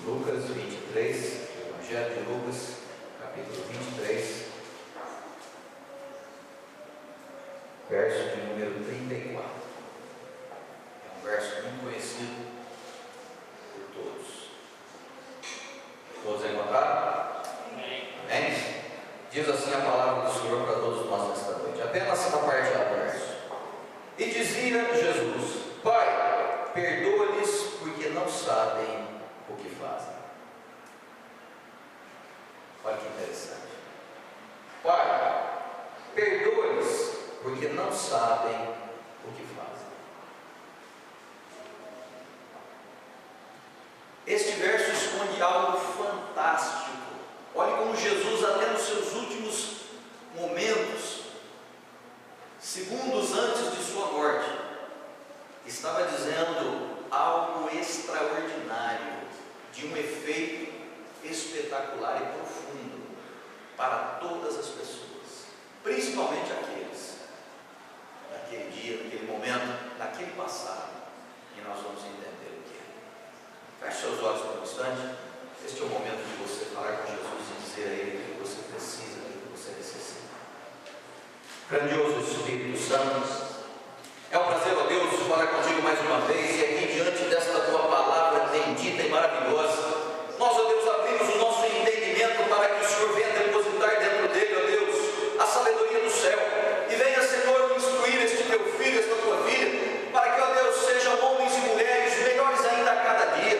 Lucas 23, Evangelho de Lucas, capítulo 23, verso de número 34. É um verso muito conhecido por todos. Todos encontraram? Amém? Diz assim a palavra do Senhor para todos nós nesta noite. Apenas essa parte do verso. E dizia Jesus: Pai, perdoa-lhes porque não sabem o que fazem. Olha que interessante. Pai, perdoa-lhes porque não sabem o que fazem. Este verso esconde algo fantástico. Olhe como Jesus, até nos seus últimos momentos, segundos antes de sua morte, estava dizendo algo extraordinário, de um efeito espetacular e profundo para todas as pessoas, principalmente aqueles naquele dia, naquele momento, naquele passado, que nós vamos entender o que é. Feche seus olhos por um instante. Este é o momento de você falar com Jesus e dizer a Ele o que você precisa, o que você necessita. Grandioso Espírito Santo, é um prazer, ó Deus, falar contigo mais uma vez e aqui diante desta tua palavra bendita e maravilhosa. Nós, ó Deus, abrimos o nosso entendimento para que o Senhor venha depositar dentro dele, ó Deus, a sabedoria do céu e venha, Senhor, instruir este teu filho, esta tua filha, para que, ó Deus, sejam homens e mulheres melhores ainda a cada dia.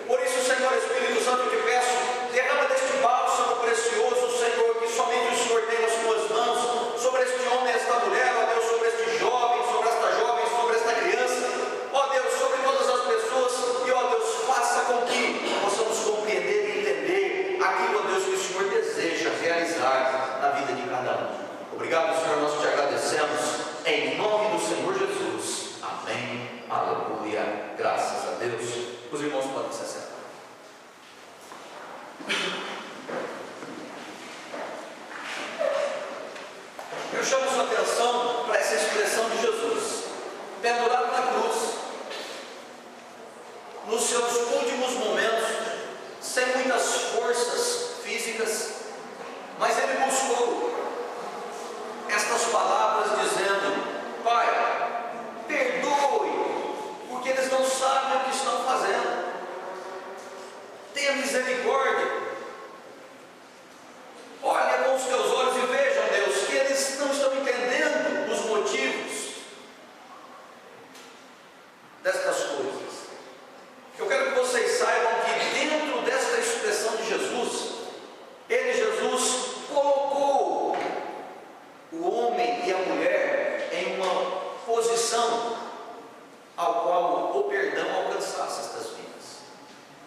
Por isso, Senhor Espírito Santo, eu te peço, derrama deste bálsamo precioso, Senhor, que somente o Senhor tem nas tuas mãos, sobre este homem, esta mulher, ó Deus, sobre este jovem, sobre esta jovem, sobre esta criança, ó Deus, sobre todas as pessoas, e ó Deus, faça com que possamos compreender e entender aquilo, ó Deus, que o Senhor deseja realizar na vida de cada um. Obrigado, Senhor, nós te agradecemos, em nome do Senhor Jesus. Amém. Aleluia. Graças a Deus. Os irmãos podem se assentar. Eu chamo sua atenção para essa expressão de Jesus, pendurado na cruz, nos seus últimos momentos, sem muitas forças físicas, mas ele buscou estas palavras dizendo: Pai, perdoe, porque eles não sabem o que estão fazendo. Tenha misericórdia. Olha com os teus olhos e vejam, Deus, que eles não estão entendendo os motivos destas coisas. Eu quero que vocês saibam que dentro desta expressão de Jesus, Jesus colocou o homem e a mulher em uma posição ao qual o perdão alcançasse estas vidas.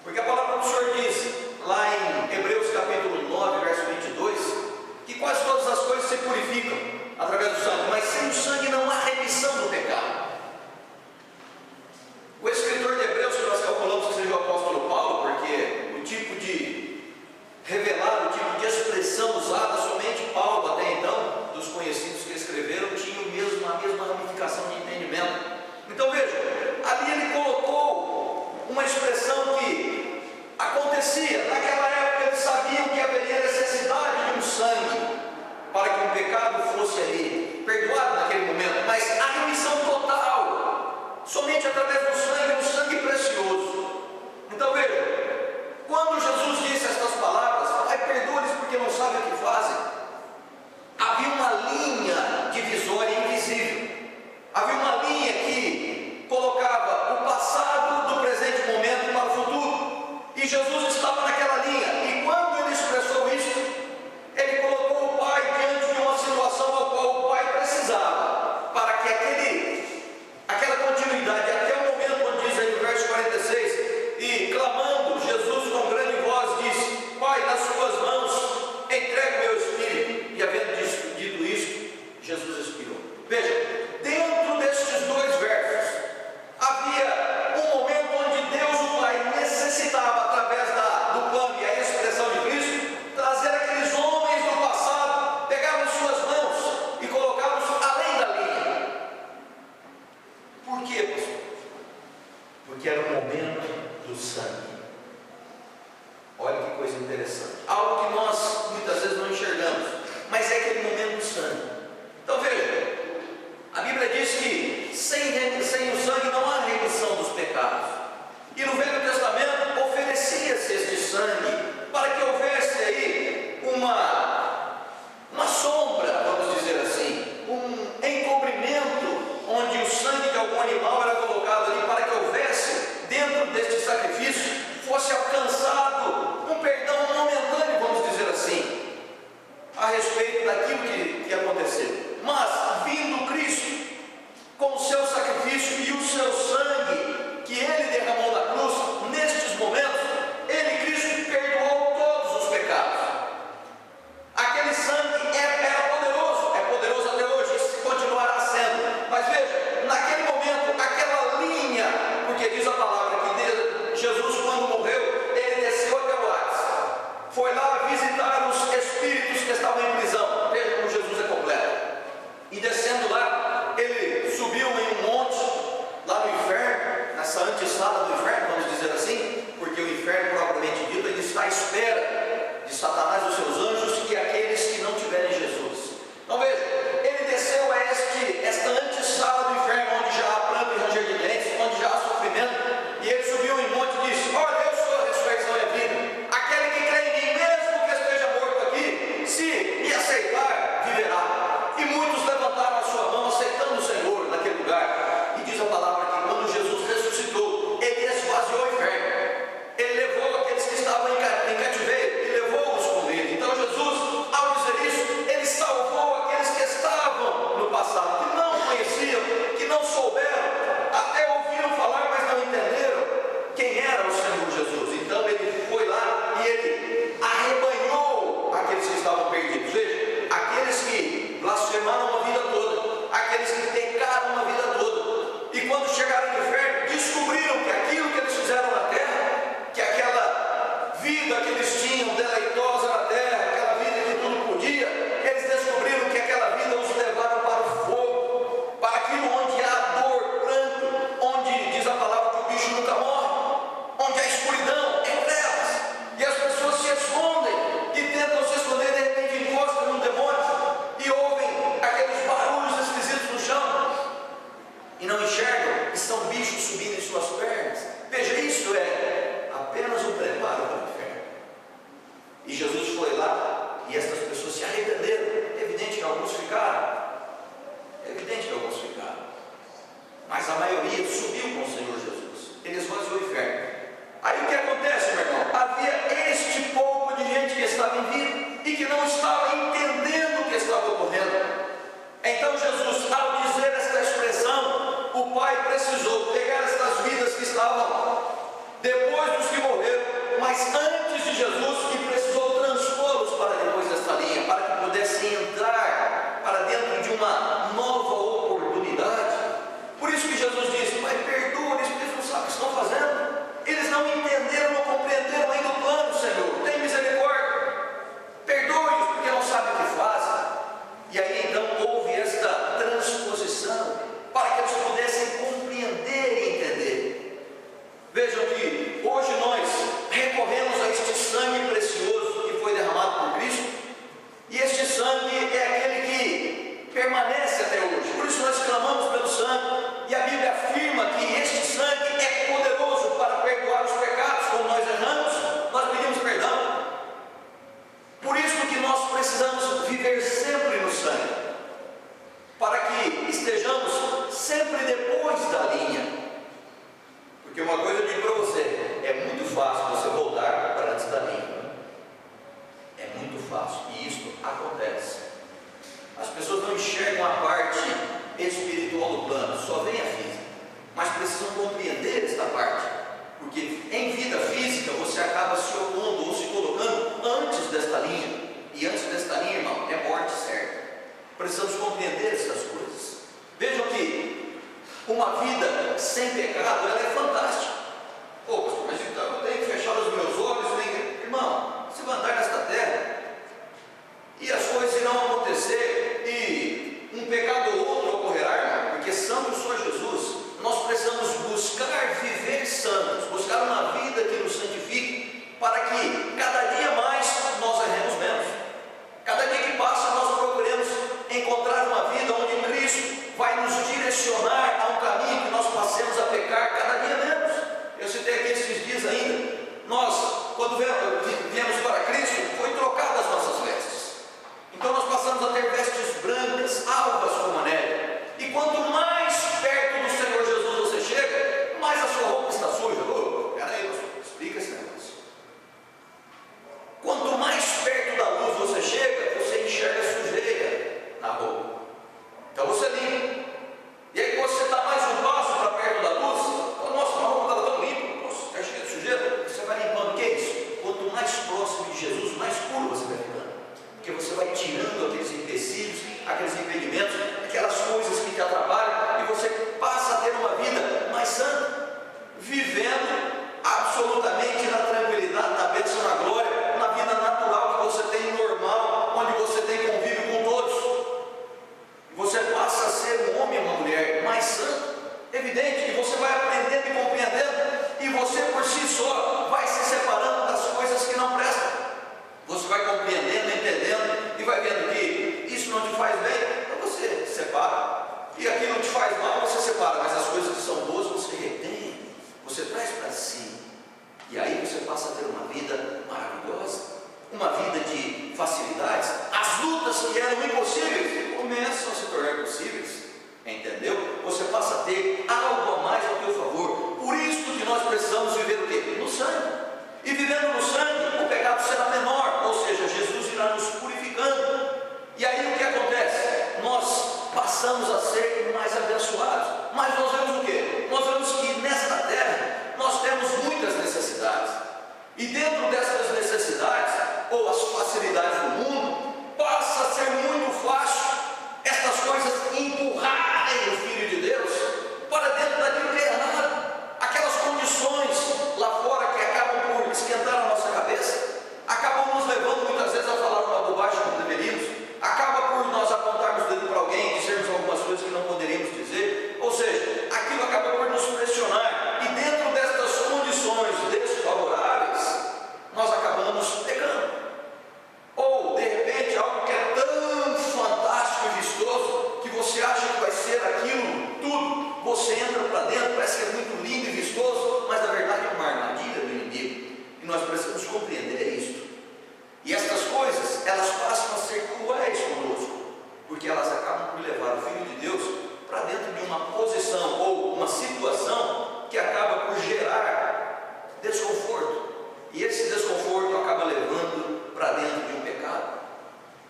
Porque a palavra do Senhor diz, lá em Hebreus capítulo 9, verso 22, que quase todas as coisas se purificam através do sangue, mas sem o sangue não há remissão do pecado. O escritor de Hebreus, que nós calculamos que seja o apóstolo Paulo, porque o tipo de revelar, o tipo de expressão usada, somente Paulo até então, dos conhecidos que escreveram, tinha a mesma ramificação de entendimento. Então veja, ali ele colocou uma expressão que acontecia, naquela época eles sabiam que haveria necessidade de um sangue, para que o pecado fosse ali perdoado naquele momento, mas a remissão total, somente através do sangue, um sangue precioso. Então veja, quando Jesus disse estas palavras, Pai, perdoa-lhes porque não sabem o que fazem, havia uma linha divisória invisível, havia uma linha que colocava o passado do presente momento para o futuro, e Jesus estava naquela linha, e quando ele expressou isso, ele colocou o Pai diante de uma situação ao qual o Pai precisava, para que aquela continuidade, até o momento onde diz aí no verso 46, e clamando, Jesus com grande voz disse: Pai, nas suas mãos entrego meu espírito, e havendo dito isso, Jesus expirou. Veja, dentro destes dois versos, havia um momento onde Deus, o Pai, necessitava, através do plano e a expressão de Cristo, trazer aqueles homens do passado, pegar em suas mãos e colocá-los além da linha. Por quê, pastor? Porque era o momento do sangue. interessante, algo que nós muitas vezes não enxergamos, mas é aquele momento do sangue. Então veja, a Bíblia diz que sem o sangue não há remissão dos pecados. E no Velho Testamento oferecia-se este sangue para que houvesse aí uma sombra, vamos dizer assim, um encobrimento, onde o sangue de algum animal era colocado ali para que houvesse, dentro deste sacrifício, fosse alcançado um perdão momentâneo, vamos dizer assim, a respeito daquilo que aconteceu. Mas, vindo Cristo, com o seu sacrifício e o seu sangue, que Ele derramou na cruz, nestes momentos, Ele, Cristo, perdoou todos os pecados. Aquele sangue era poderoso, é poderoso até hoje, e continuará sendo. Mas veja, naquele momento, aquela linha, porque diz a palavra que Jesus, quando morreu, Ele desceu até o Hades, foi lá visitar os espíritos que estavam em prisão. Veja como Jesus é completo. E descendo lá, Ele subiu em um monte, lá no inferno, nessa antessala do inferno, vamos dizer assim, porque o inferno, propriamente dito, ele está à espera de Satanás e os seus anjos e aqueles que não tiverem Jesus. Então veja, Ele desceu a esta antessala do inferno, onde já há pranto e ranger de dentes, onde já há sofrimento, e Ele subiu em um monte e disse: olha, eu sou a ressurreição e a vida. Aquele que crê em mim, mesmo que esteja morto aqui, se me aceitar, viverá. E muitos levantaram a sua mão, aceitando o Senhor naquele lugar. E diz a palavra que quando Jesus ressuscitou, Ele esvaziou o inferno. Ele levou aqueles que estavam em cativeiro e levou-os com Ele. Então Jesus, ao dizer isso, Ele salvou aqueles que estavam no passado, que não conheciam, que não souberam, até ouviram falar, mas não entenderam quem era o Senhor Jesus. Então Ele foi lá e Ele arrebanhou aqueles que estavam perdidos. Veja, aqueles que blasfemaram a vida toda, aqueles que pecaram a vida toda, e quando chegaram no inferno, descobriram que aquilo que eles fizeram na terra, que aquela vida que eles tinham deleitosa na terra, aquela vida que tudo podia, eles descobriram que aquela vida os levaram para o fogo, para aquilo onde há dor, pranto, onde diz a palavra que o bicho nunca morre, onde há escuridão, é trevas, e as pessoas se escondem, e tentam se esconder, de repente encostam num demônio, e ouvem aqueles barulhos esquisitos no chão, e não enxergam, e são bichos subindo em suas pernas. Veja, isso é apenas um preparo para o inferno. E Jesus foi lá, e estas pessoas se arrependeram. É evidente que alguns ficaram, mas a maioria subiu com o Senhor Jesus. Ele esvaziou o inferno. Aí o que acontece, meu irmão? Havia este pouco de gente que estava em vida e que não estava entendendo o que estava ocorrendo. Então Jesus, ao dizer esta expressão, o Pai precisou pegar estas vidas que estavam depois dos que morreram, mas antes de Jesus, e precisou transpô-los para depois desta linha, para que pudessem entrar para dentro de uma nova oportunidade. Por isso que Jesus disse: Pai, perdoa-lhes, porque eles não sabem o que estão fazendo. Eles não entenderam, não compreenderam ainda o plano, Senhor. Tem misericórdia. Perdoe-os, porque não sabem o que fazem. E aí então houve esta transposição, para que eles pudessem compreender e entender. Vejam que hoje nós recorremos a este sangue precioso que foi derramado por Cristo, e este sangue é aquele que permanece até hoje. Por isso nós clamamos pelo sangue, e a Bíblia afirma que este sangue é poderoso para perdoar os pecados. Quando nós erramos, nós pedimos perdão. Por isso que nós precisamos viver sempre no sangue, para que estejamos sempre depois da linha. Porque uma coisa eu digo para você: é muito fácil você voltar para antes da linha. É muito fácil, e isso acontece. As pessoas não enxergam a parte espiritual do plano, só vem a física, mas precisam compreender esta parte, porque em vida física você acaba se opondo ou se colocando antes desta linha, e antes desta linha, irmão, é morte certa. Precisamos compreender essas coisas. Vejam que uma vida sem pecado, ela é fantástica. Pô, pastor, mas então eu tenho que fechar os meus olhos, irmão, você vai andar nesta terra, e as coisas irão acontecer, e um pecado ou outro ocorrerá, irmão, porque santo só Jesus. Nós precisamos buscar viver santos, buscar uma vida que nos santifique, para que cada dia mais E esse desconforto acaba levando para dentro de um pecado.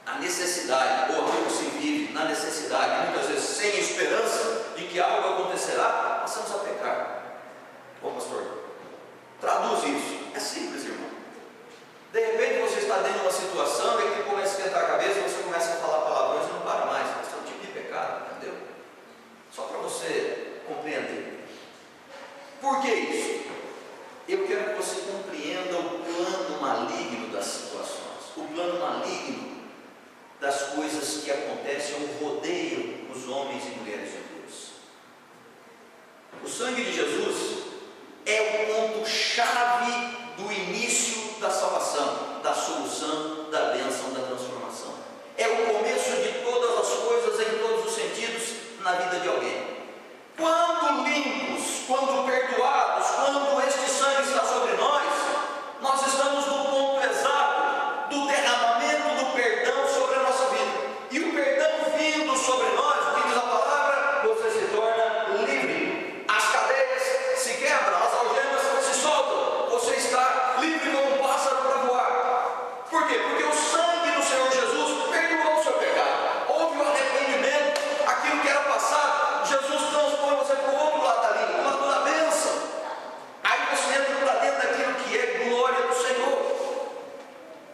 A necessidade, ou aquilo que se vive na necessidade, muitas vezes sem esperança de que algo acontecerá, passamos a pecar. Ô pastor, traduz isso. É simples, irmão. De repente você está dentro de uma situação e que começa a esquentar a cabeça, você começa a falar palavrões e não para mais. Esse é um tipo de pecado, entendeu? Só para você compreender. Por que isso? Eu quero que você compreenda o plano maligno das situações, o plano maligno das coisas que acontecem ou rodeiam os homens e mulheres de Deus. O sangue de Jesus é o ponto-chave do início da salvação, da solução, da bênção, da transformação. É o começo de todas as coisas em todos os sentidos na vida de alguém. Quando limpos, quando perdoados, quando este sangue está sobre nós, nós estamos no ponto exato do derramamento do perdão sobre a nossa vida. E o perdão vindo sobre nós, o que diz a palavra, você se torna livre. As cadeias se quebram, as algemas se soltam. Você está livre como um pássaro para voar. Por quê? Porque o sangue do Senhor Jesus perdoou o seu pecado. Houve um arrependimento, aquilo que era passado, Jesus transpõe você para o outro lado da linha, para o lado da bênção. Aí você entra para dentro daquilo que é glória do Senhor,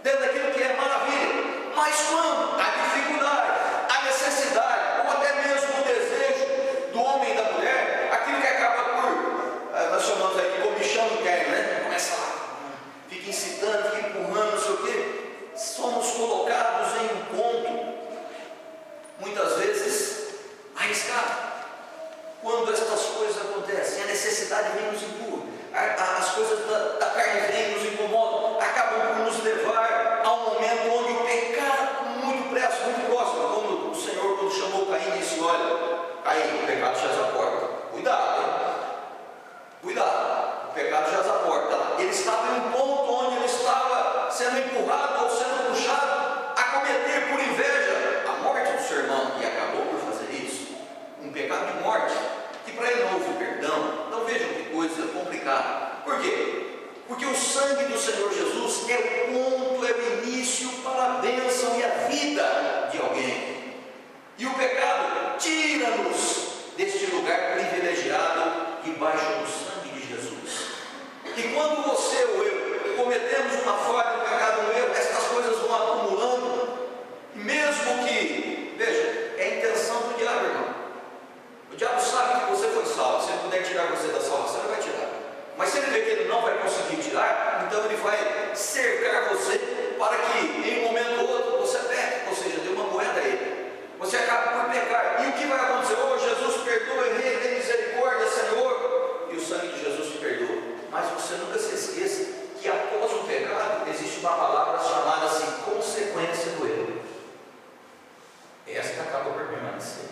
dentro daquilo que é maravilha. Mas quando a dificuldade, a necessidade, ou até mesmo o desejo do homem e da mulher, aquilo que acaba por, nós chamamos aí de comichão interno, né? Começa lá, fica incitando, fica empurrando, não sei o quê. Somos colocados em um ponto, muitas vezes, arriscado. Quando estas coisas acontecem, a necessidade vem e nos empurra, as coisas da carne vêm e nos incomodam, acabam por nos levar a um momento onde o pecado, muito próximo, como o Senhor, quando chamou Caim, disse: olha, Caim, o pecado jaz à porta. Cuidado, hein? Cuidado, o pecado jaz à porta. Ele estava em um ponto onde ele estava sendo empurrado ou sendo puxado a cometer por inveja a morte do seu irmão, e acabou por fazer isso. Um pecado de morte, que para ele não houve perdão. Então vejam que coisa complicada. Por quê? Porque o sangue do Senhor Jesus é o ponto, é o início para a bênção e a vida de alguém. E o pecado tira-nos deste lugar privilegiado debaixo do sangue de Jesus. E quando você ou eu cometemos uma falha, um pecado, um erro, essas coisas vão acumulando, mesmo que, veja, é a intenção do diabo, irmão. O diabo sabe que você foi salvo. Se ele puder tirar você da salvação, ele vai tirar. Mas se ele vê que ele não vai conseguir tirar, então ele vai cercar você para que em um momento ou outro você peque, ou seja, dê uma moeda a ele. Você acaba por pecar. E o que vai acontecer? Oh, Jesus perdoa, Rei, tem misericórdia, Senhor. E o sangue de Jesus te perdoa. Mas você nunca se esqueça que após o pecado existe uma palavra chamada assim, consequência do erro. Esta acaba por permanecer.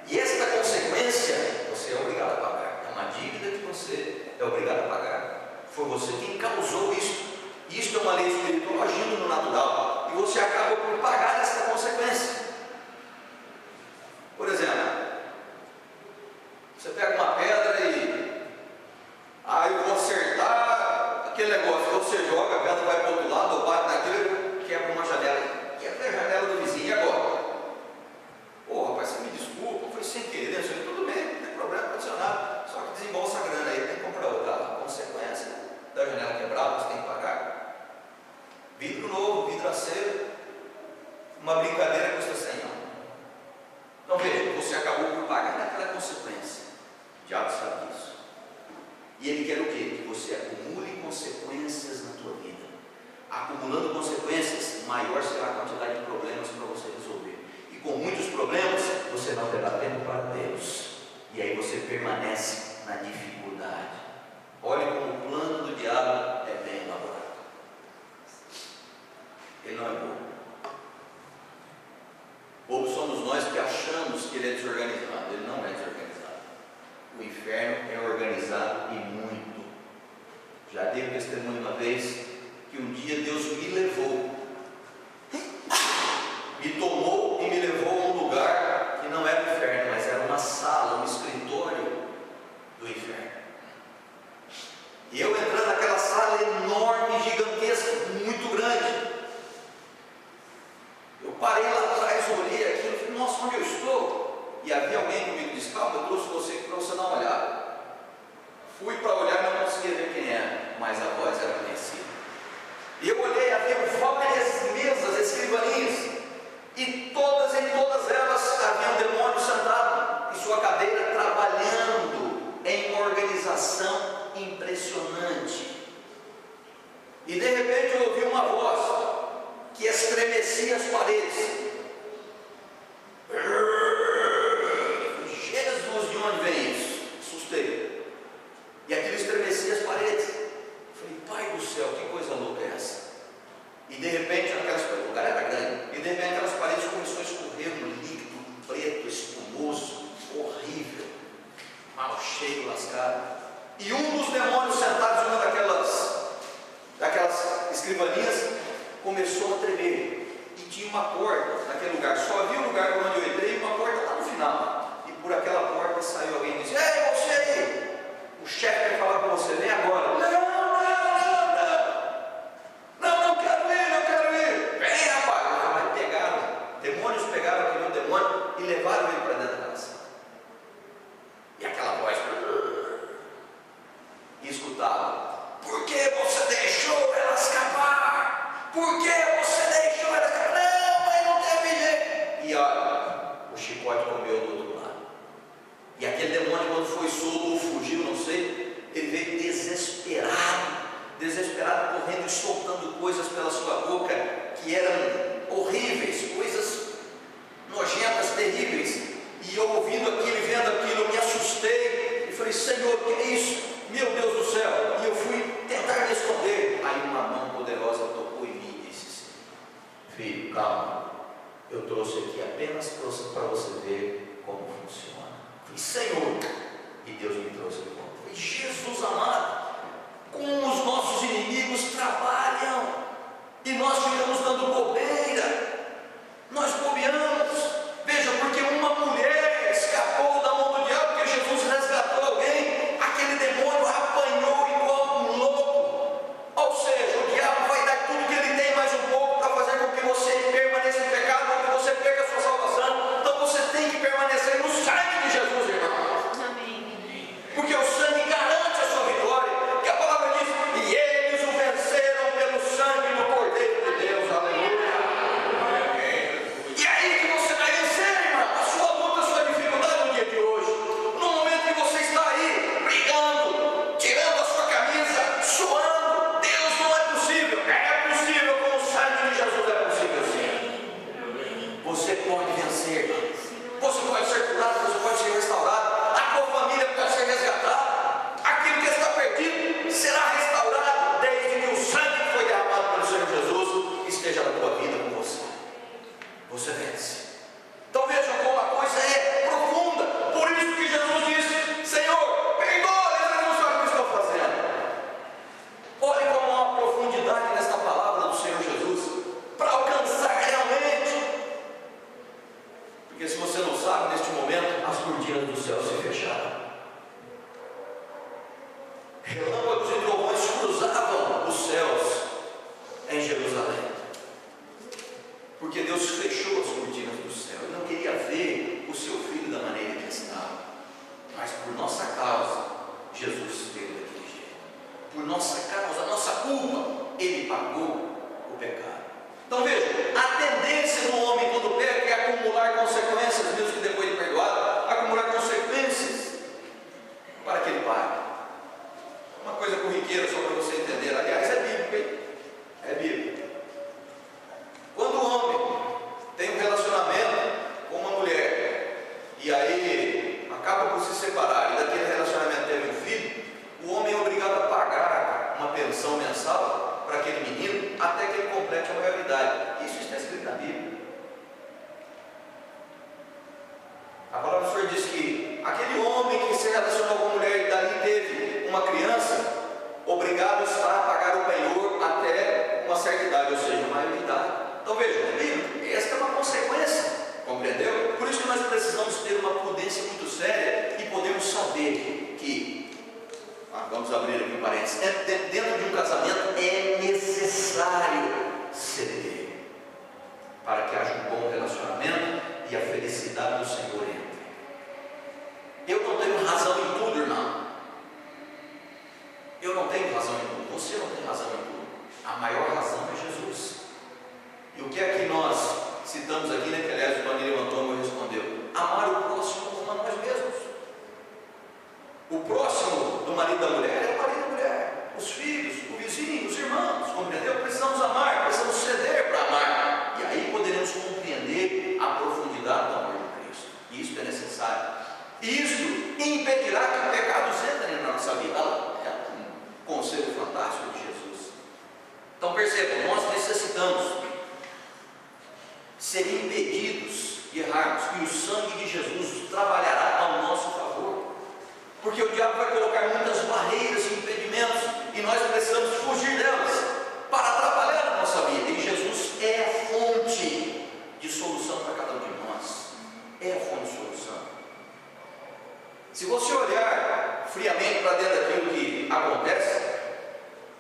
E esta consequência você é obrigado a pagar. É uma dívida que você é obrigado a pagar. Foi você quem causou isso. Isto é uma lei espiritual agindo no natural. E você acaba por pagar esta consequência. Por exemplo, você pega uma pedra e eu vou acertar aquele negócio. Você joga, a pedra vai para o outro lado, ou bate naquilo, quebra uma janela. Quebra a janela do vizinho. E agora? Rapaz, você me desculpa, foi sem querer, tudo bem, não tem problema, não aconteceu nada, só que desembolsa a grana aí, tem que comprar outra. A consequência da janela quebrada, você tem que pagar. Vidro novo, vidro aceiro, uma brincadeira custa 100 anos. Então veja, você acabou por pagar naquela consequência. O diabo sabe disso. E ele quer o quê? Que você acumule consequências na tua vida. Acumulando consequências, maior será a quantidade de problemas para você resolver. Com muitos problemas, você não terá tempo para Deus. E aí você permanece na dificuldade. Olhe como o plano do diabo é bem elaborado. Ele não é bobo. Bobos somos nós que achamos que ele é desorganizado. Ele não é desorganizado. O inferno é organizado e muito. Já dei um testemunho uma vez que um dia Deus me levou, me tomou e me levou a um lugar que não era o inferno, mas era uma sala, um escritório do inferno. E eu entrando naquela sala, repente eu ouvi uma voz que estremecia as paredes. Jesus, de onde vem isso? Assustei. E aquilo estremecia as paredes. Falei, Pai do céu, que coisa louca é essa? E de repente, o lugar era grande, e de repente aquelas paredes começaram a escorrer um líquido preto, espumoso, horrível, mal cheio, lascado. E um dos demônios sentados em uma daquelas escrivaninhas começou a tremer. E tinha uma porta naquele lugar, só havia um lugar por onde eu entrei e uma porta lá no final. E por aquela porta saiu alguém e disse: Ei, você aí, o chefe quer falar com você, vem agora. Não quero ir. Vem, rapaz. Demônios pegaram aquele demônio e levaram ele para dentro daquela sala. E aquela voz e escutava: por que você deixou ela escapar? Por que você deixou ela escapar? Não, mas não teve jeito. E olha, o chicote comeu do outro lado. E aquele demônio, quando foi solto ou fugiu, não sei, ele veio desesperado, correndo e soltando coisas pela sua boca que eram horríveis, coisas nojentas, terríveis. E eu ouvindo aquilo e vendo aquilo, eu me assustei e falei: Senhor, o que é isso? Meu Deus do céu! E eu fui tentar me esconder. Aí uma mão poderosa tocou em mim e disse assim: filho, calma, eu trouxe aqui apenas para você ver como funciona. E Senhor, e Deus me trouxe de volta. E Jesus amado, como os nossos inimigos trabalham, e nós ficamos dando bobeira, nós bobeamos. Veja, porque uma mulher escapou da mão do diabo, porque Jesus resgatou alguém, aquele demônio apanhou igual um louco. Ou seja, o diabo vai dar tudo que ele tem, mais um pouco, para fazer com que você permaneça em pecado, ou que você perca a sua salvação. Então você tem que permanecer no sangue de Jesus, irmão. Amém. Porque o sangue garante a sua vitória, que a palavra diz: e eles o venceram pelo sangue do Cordeiro de Deus. Aleluia. E aí que você vai vencer, irmão, a sua luta, a sua dificuldade no dia de hoje. No momento que você está aí brigando, tirando a sua camisa, suando, Deus, não é possível. É possível, com o sangue de Jesus é possível sim. Você pode vencer. Você pode ser curado, você pode ser restaurado, a tua família pode ser resgatada, aquilo que está perdido será restaurado, desde que o sangue que foi derramado pelo Senhor Jesus esteja na tua vida com você. Você vence. Então vejam como a coisa é profunda. Por isso que Jesus disse: Senhor, perdoa, eles não sabem o que estão fazendo. Olhe como há uma profundidade nesta palavra do Senhor Jesus, para alcançar realmente. Porque se você não sabe, neste momento, as cortinas do céu se fecharam. Relâmpagos e trovões cruzavam os céus em Jerusalém. Porque Deus fechou as cortinas do céu. Ele não queria ver o seu filho da maneira que estava. Mas por nossa causa, Jesus veio daquele jeito. Por nossa causa, a nossa culpa, Ele pagou o pecado. Então veja, a tendência do homem quando peca é acumular consequências, mesmo que depois de perdoado, acumular consequências para que ele pague. Uma coisa corriqueira só para você entender, aliás, é bíblico, hein? É bíblico. Quando o homem tem um relacionamento com uma mulher e aí acaba por se separar e daquele relacionamento teve um filho, o homem é obrigado a pagar uma pensão mensal para aquele menino até que ele complete a maioridade. Isso está escrito na Bíblia. A palavra do Senhor diz que aquele homem que se relacionou com a mulher e dali teve uma criança, obrigado está a pagar o penhor até uma certa idade, ou seja, a maioridade. Então veja, é bíblico. Esta é uma consequência, compreendeu? Por isso que nós precisamos ter uma prudência muito séria e podemos saber que, vamos abrir aqui um parênteses, dentro de um casamento é necessário ceder para que haja um bom relacionamento e a felicidade do Senhor entre. Eu não tenho razão em tudo, irmão. Eu não tenho razão em tudo. Você não tem razão em tudo. A maior razão é Jesus. E o que é que nós citamos aqui, né? Que aliás o Tony levantou e me respondeu: amar o próximo como a nós mesmos. O próximo do marido da mulher é o marido da mulher, os filhos, o vizinho, os irmãos, compreendeu? fantástico de Jesus. Então percebam, nós necessitamos ser impedidos de errarmos, e o sangue de Jesus trabalhará ao nosso favor, porque o diabo vai colocar muitas barreiras e impedimentos, e nós precisamos fugir delas para atrapalhar a nossa vida, e Jesus é a fonte de solução para cada um de nós, é a fonte de solução. Se você olhar friamente para dentro daquilo que acontece,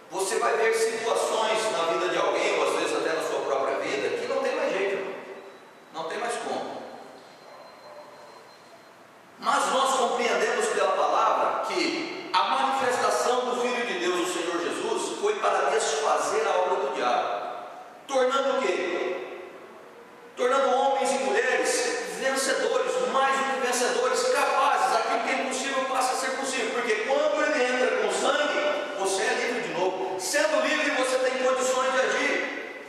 você vai ver situações na vida de alguém, ou às vezes até na sua própria vida, que não tem mais jeito, não tem mais como. Mas nós compreendemos pela palavra que a manifestação do Filho de Deus, o Senhor Jesus, foi para desfazer a obra do diabo, tornando o quê? Tornando homens e mulheres vencedores, mais do que vencedores, capazes, aquilo que é impossível passa a ser possível, porque quando ele entra com sangue, você é livre de novo. Sendo livre, você tem condições de agir,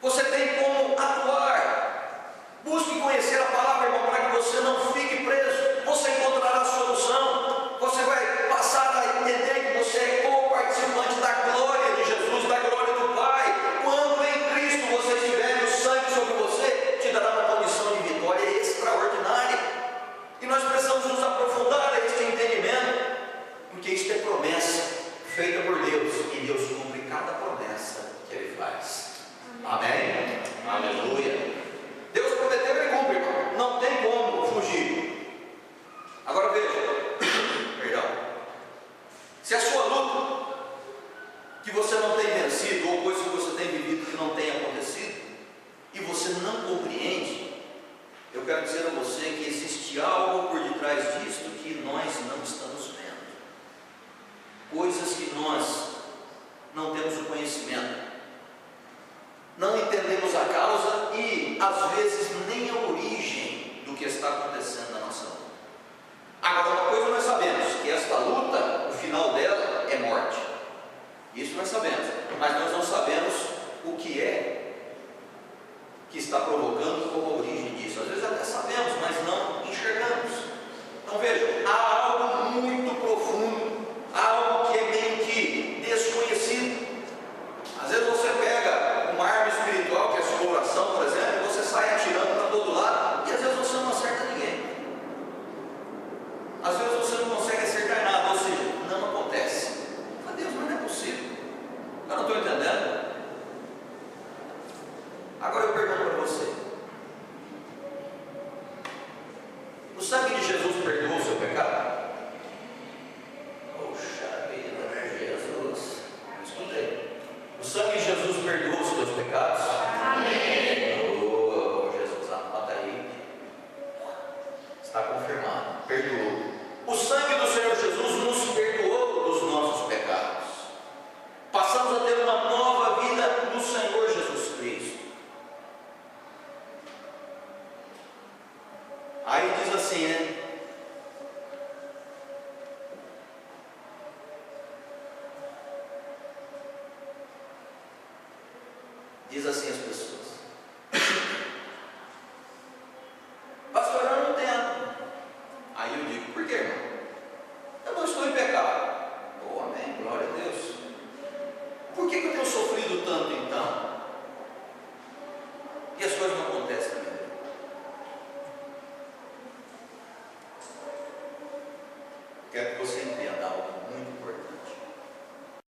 você tem como atuar. Busque conhecer a palavra, irmão, para que você não fique preso. Você encontrará a solução, você vai passar a entender que você é co-participante da glória de Jesus, da glória do Pai. Quando em Cristo você estiver e o sangue sobre você, te dará uma condição de vitória extraordinária. E nós precisamos nos aprofundar a este entendimento, porque isto é promessa feita por Deus, e Deus cumpre cada promessa que Ele faz. Amém? Aleluia. Deus prometeu, Ele cumpre, irmão. Não tem como fugir. Agora veja, perdão, se a sua luta, que você não tem vencido, ou coisa que você tem vivido que não tem acontecido, e você não compreende, eu quero dizer a você que existe algo por detrás disto que nós não estamos vendo, coisas que nós não temos o conhecimento, não entendemos a causa e às vezes nem a origem do que está acontecendo na nossa vida. Agora, uma coisa nós sabemos, que esta luta, o final dela é morte. Isso nós sabemos, mas nós não sabemos o que é que está provocando, como a origem disso. Às vezes até sabemos, mas não enxergamos. Então vejam, há algo muito profundo, há algo que é meio que desconhecido. Às vezes você pega uma arma espiritual, que é a sua oração, por exemplo, e você sai atirando para todo lado, e às vezes você não acerta ninguém. Às vezes você não consegue acertar nada, ou seja, não acontece. Mas Deus, mas não é possível. Eu não estou entendendo. Agora eu pergunto para você: o sangue de Jesus perdoou o seu pecado? Poxa vida, Jesus. Escutei. O sangue de Jesus perdoou os seus pecados? Amém. Oh, Jesus, anota aí. Está confirmado. Perdoou. O sangue do Senhor Jesus nos perdoou dos nossos pecados. Passamos a ter uma nova vida no Senhor Jesus Cristo. Aí diz assim, né? Diz assim as pessoas: